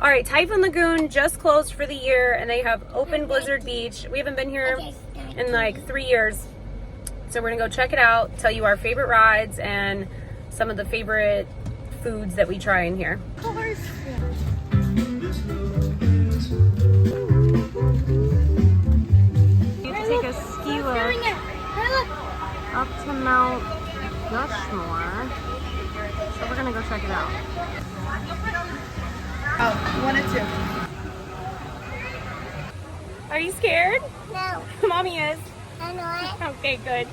All right, Typhoon Lagoon just closed for the year, and they have open Blizzard Beach. We haven't been here in like 3 years, so we're gonna go check it out, tell you our favorite rides and some of the favorite foods that we try in here. You have to take a ski lift up to Mount Rushmore, so we're gonna go check it out. Oh, 1 and 2. Are you scared? No, Mommy is. I know it. Okay, good. I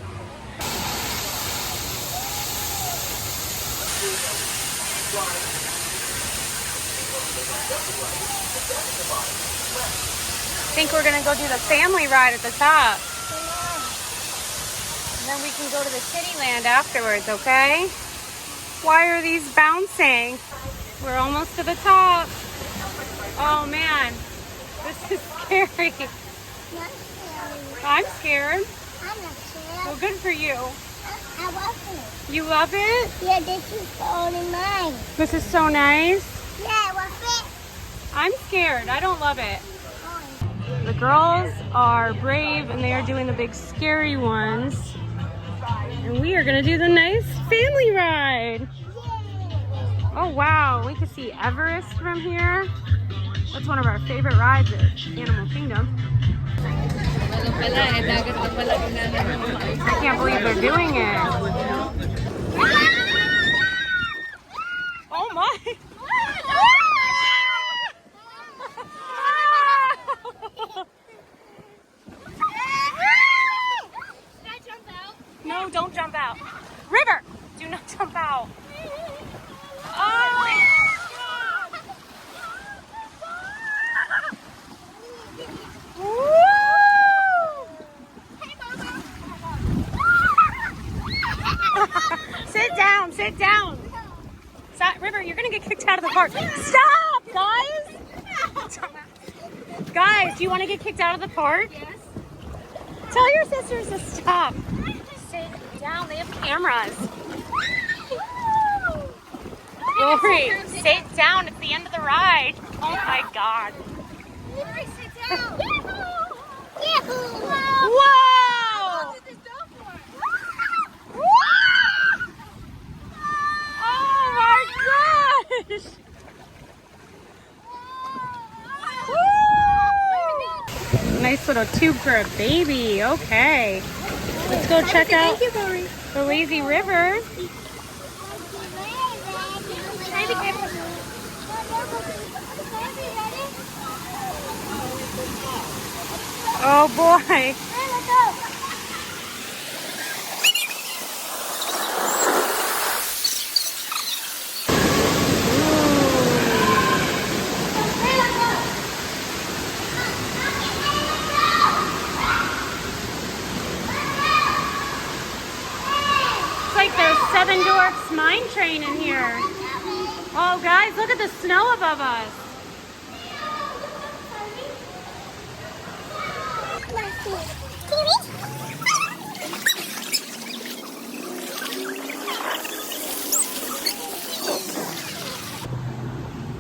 think we're gonna go do the family ride at the top. And then we can go to the Cityland afterwards, okay? Why are these bouncing? We're almost to the top. Oh man, this is scary. Not scary. I'm scared. I'm not scared. Well, good for you. I love it. You love it? Yeah, this is only mine. This is so nice. Yeah, I love I'm scared. I don't love it. it. The girls are brave and they are doing the big scary ones. And we are gonna do the nice family ride. Oh wow, we can see Everest from here. That's one of our favorite rides at Animal Kingdom. I can't believe they're doing it. Oh my! No, don't jump out. River, do not jump out. Oh! Sit down, sit down. Stop, River, you're gonna get kicked out of the park. Stop, guys! Guys, do you want to get kicked out of the park? Yes. Tell your sisters to stop. Sit down, they have cameras. Lori, sit down, it's the end of the ride. Oh my God. Lori, sit down. Whoa! Oh my gosh! Woo! Nice little tube for a baby. Okay. Let's go check out the lazy river. Oh boy. It's like there's Seven Dwarfs Mine Train in here. Oh guys, look at the snow above us.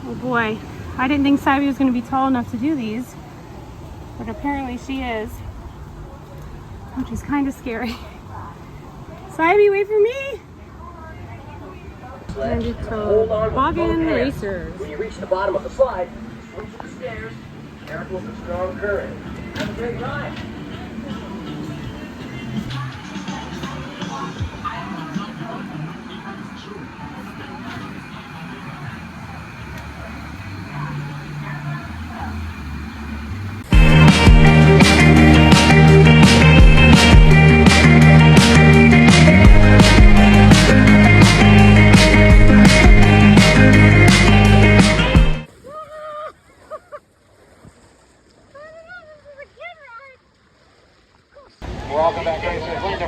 Oh boy, I didn't think Sabi was going to be tall enough to do these, but apparently she is, which is kind of scary. Sabi, wait for me! And it's Toboggan Racers. When you reach the bottom of the slide, swing to the stairs, careful with the strong current. Have a great ride.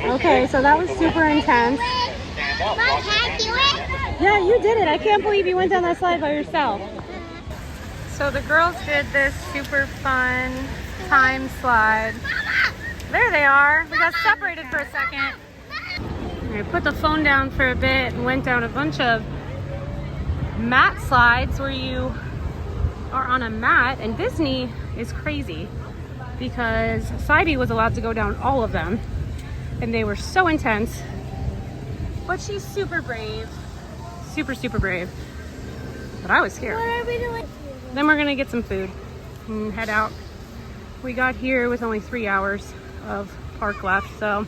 Okay, so that was super intense. Mom, can I do it? Yeah, you did it. I can't believe you went down that slide by yourself. So the girls did this super fun time slide. There they are. We got separated for a second. I put the phone down for a bit and went down a bunch of mat slides where you are on a mat, and Disney is crazy because Saibi was allowed to go down all of them, and they were so intense. But she's super brave, super brave. But I was scared. What are we doing? Then we're gonna get some food and head out. We got here with only 3 hours of park left, so.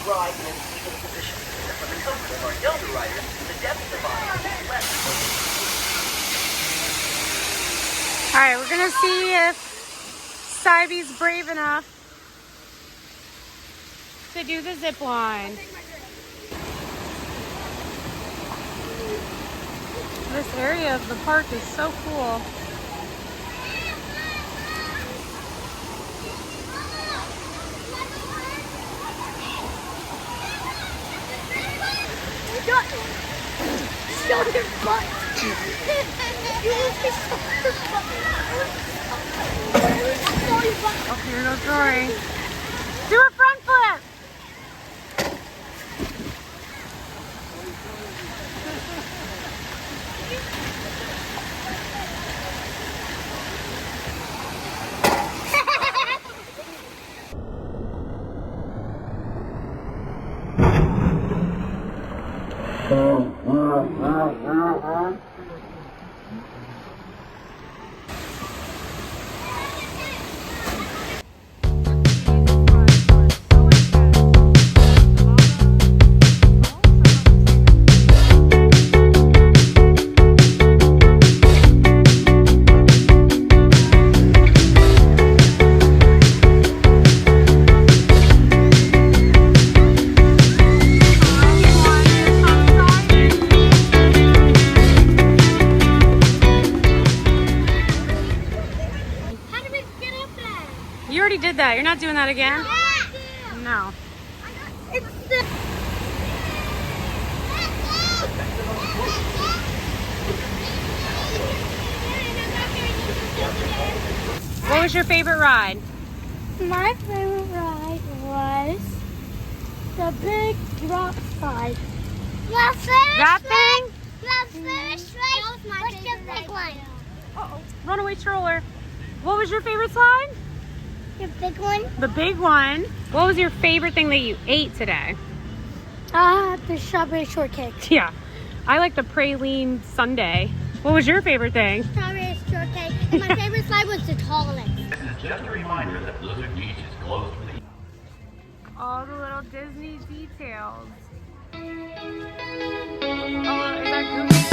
Ride in an even position. For the comfort of our younger riders, the depth divider is less. All right, we're gonna see if Saibi's brave enough to do the zip line. This area of the park is so cool. Show your butt. You will be so your butt. Show your butt. Oh, here goes Rory. Do a front flip. How do we get up there? You already did that. You're not doing that again? No. It's the... What was your favorite ride? My favorite ride was the big drop slide. The first That thing? The first ride was the big one. Uh-oh. Runaway stroller. What was your favorite slide? The big one? The big one. What was your favorite thing that you ate today? The strawberry shortcake. Yeah. I like the praline sundae. What was your favorite thing? Strawberry shortcake. And my favorite slide was the tallest. This is just a reminder that Blizzard Beach is closed for the All the little Disney details. Oh, is that Goofy?